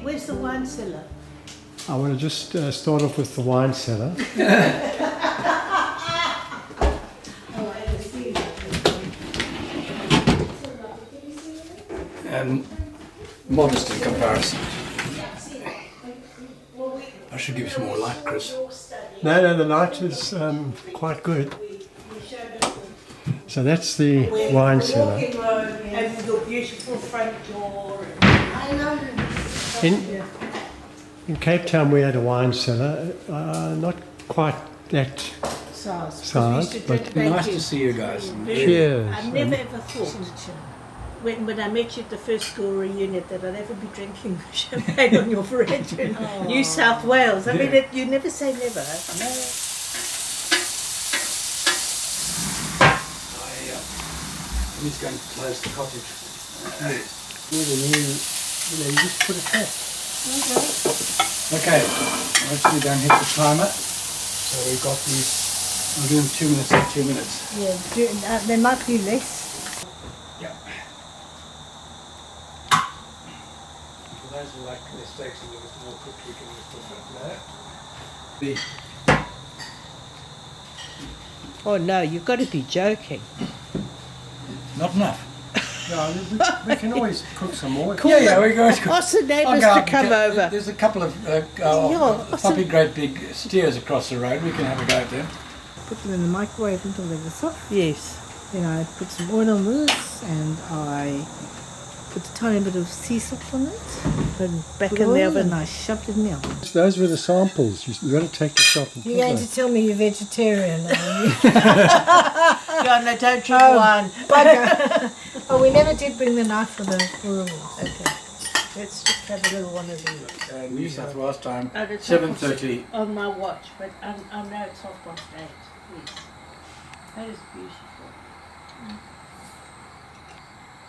Where's the wine cellar? I want to just start off with the wine cellar. Modest in comparison. I should give you some more light, Chris. No, the light is quite good. So that's the wine cellar. And your beautiful front door. In Cape Town we had a wine cellar, not quite that size, but Nice to see you guys. cheers. I never ever thought when I met you at the first school reunion that I'd ever be drinking champagne on your veranda in New South Wales. I mean, you never say never. He's going to close the cottage. You just put it back. Okay, actually don't hit the timer. So we've got these, I'll do them 2 minutes and 2 minutes. Yeah, there might be less. Yeah. For those who like mistakes and give us more cooked, we can just put that there. Oh no, you've got to be joking. Not enough. No, we can always cook some more. Yeah, we're going to Ask the neighbours to come over. There's a couple of puppy great big steers across the road. We can have a go at them. Put them in the microwave until they were soft. Yes. Then I put some oil on this and I put a tiny bit of sea salt on it. And back Put in the oil oven. and I shoved it in the oven. Those were the samples. You've got to take yourself and You're going to tell me you're vegetarian, are you? No, don't drink wine. Bugger. Oh, we never did bring the knife for the rules. Okay. Let's just have a little one of these. New South Wales time, Oh, it's 7:30. on my watch, but I know it's 8:30. Yes. That is beautiful.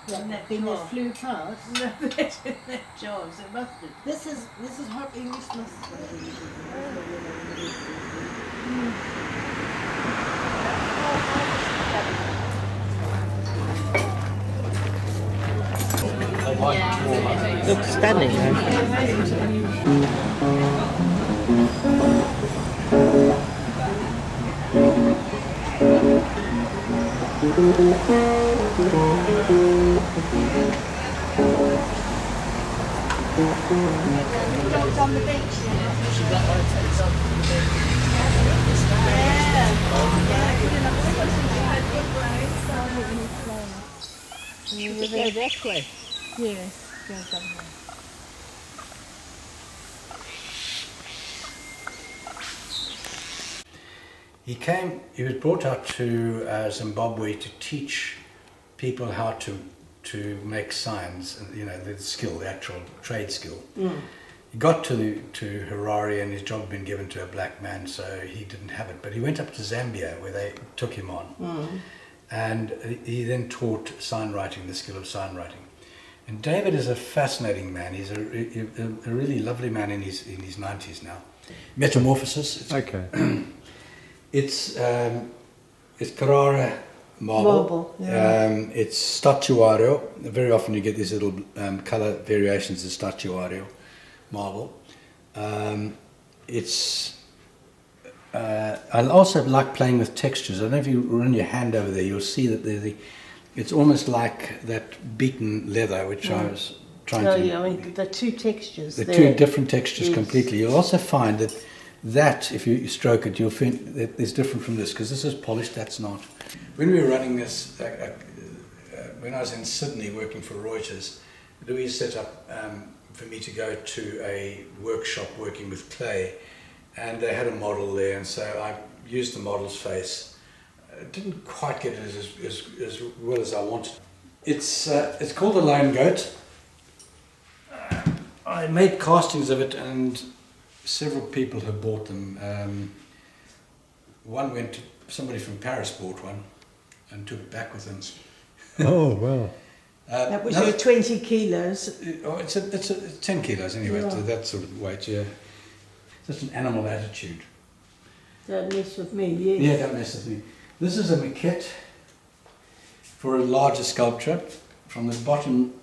Isn't that Then it Jaws? flew past. No, that's in that Jaws. It must have. This is hot English mustard. Looks stunning, huh? You go that way. Yes, goes that way. He was brought out to Zimbabwe to teach people how to make signs, the skill, the actual trade skill. He got to Harare and his job had been given to a black man, so he didn't have it. But he went up to Zambia where they took him on. And he then taught sign writing, the skill of sign writing. And David is a fascinating man. He's a really lovely man in his 90s now. Metamorphosis. Okay. It's Carrara marble. It's statuario. Very often you get these little colour variations of statuario marble. I also like playing with textures. I don't know if you run your hand over there, you'll see that it's almost like that beaten leather, which I was trying to... Yeah, I mean, the two textures The there. two different textures completely. You'll also find that if you stroke it, you'll find that it's different from this, because this is polished, that's not. When we were running this, when I was in Sydney working for Reuters, Louise set up for me to go to a workshop working with clay, and they had a model there, and so I used the model's face. Didn't quite get it as well as I wanted. It's called a lone goat. I I made castings of it, and several people have bought them. One went to somebody from Paris bought one and took it back with them. Oh, well. That was your 20 kilos. Oh, it's 10 kilos anyway, Yeah. so that sort of weight, yeah. Just an animal attitude. Don't mess with me, yes. Yeah, don't mess with me. This is a maquette for a larger sculpture. From the bottom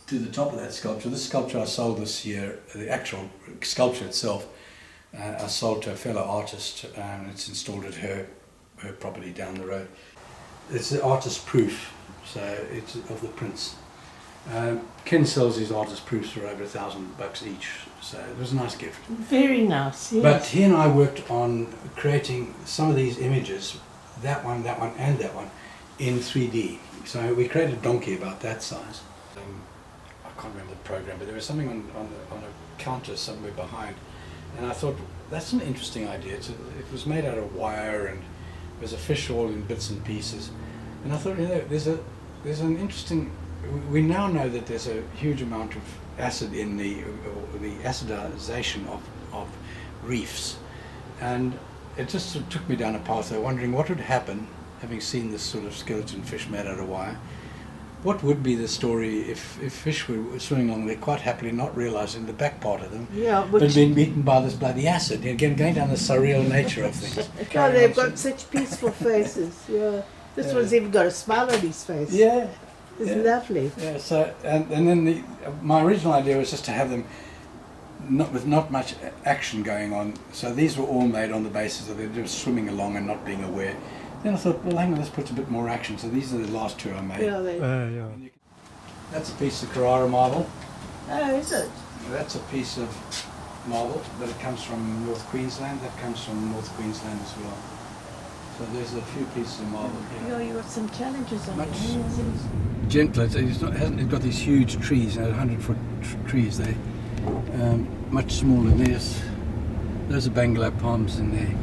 to the top of that sculpture. This sculpture I sold this year, the actual sculpture itself, I sold to a fellow artist, and it's installed at her property down the road. It's the artist proof, so it's of the prints. Ken sells his artist proofs for over $1,000 each, so it was a nice gift. Very nice, yes. But he and I worked on creating some of these images, that one, and that one, in 3D. So we created a donkey about that size. I can't remember the program, but there was something on a counter somewhere behind, and I thought, that's an interesting idea. It was made out of wire, and there's a fish all in bits and pieces. And I thought, there's an interesting. We now know that there's a huge amount of acid in the acidization of reefs, and it just sort of took me down a path of wondering what would happen, having seen this sort of skeleton fish made out of wire. What would be the story if fish were swimming along there quite happily, not realising the back part of them, but being beaten by this bloody acid? Again, going down the surreal nature of things. God, they've got such peaceful faces. Yeah, this one's even got a smile on his face. Yeah, it's lovely. Yeah. So and then my original idea was just to have them with not much action going on. So these were all made on the basis of they're just swimming along and not being aware. Then I thought, well, hang on, let's put a bit more action. So these are the last two I made. Yeah, That's a piece of Carrara marble. Oh, is it? That's a piece of marble, but it comes from North Queensland. That comes from North Queensland as well. So there's a few pieces of marble here. Yeah, you got some challenges on Much it. gentler. It's got these huge trees, 100-foot trees. They much smaller. Those are bungalow palms in there.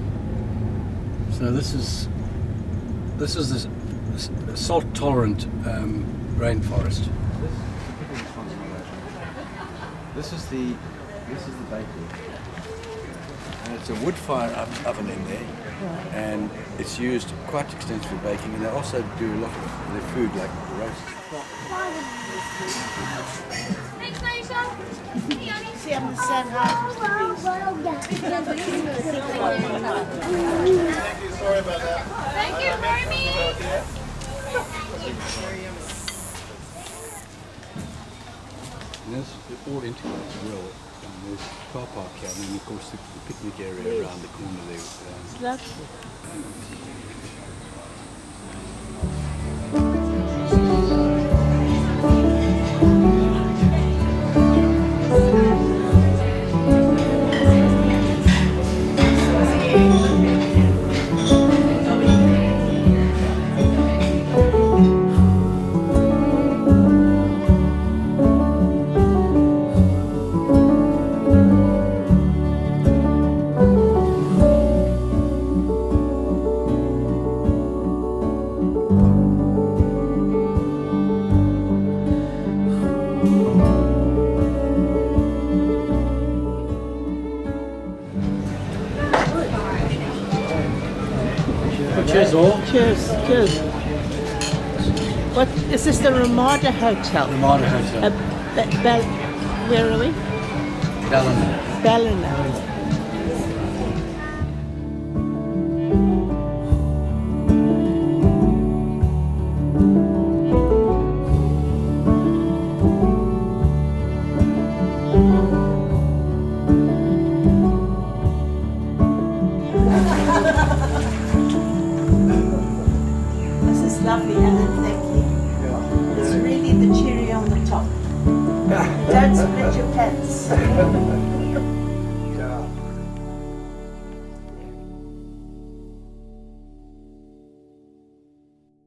So this is the salt-tolerant rainforest. This is the bakery, and it's a wood fire oven in there, and it's used quite extensively for baking. And they also do a lot of their food, like roast. See, I'm the same height as Sorry about that. Thank you, Marmy. And it's all integrated well. And there's a car park here, and then of course the picnic area around the corner there. lovely. Cheers all. Cheers, cheers. What is this? The Ramada Hotel? Ramada Hotel. Where are we? Ballina. Ballina. This is lovely, Alan, thank you. It's really the cherry on the top. Don't split your pants.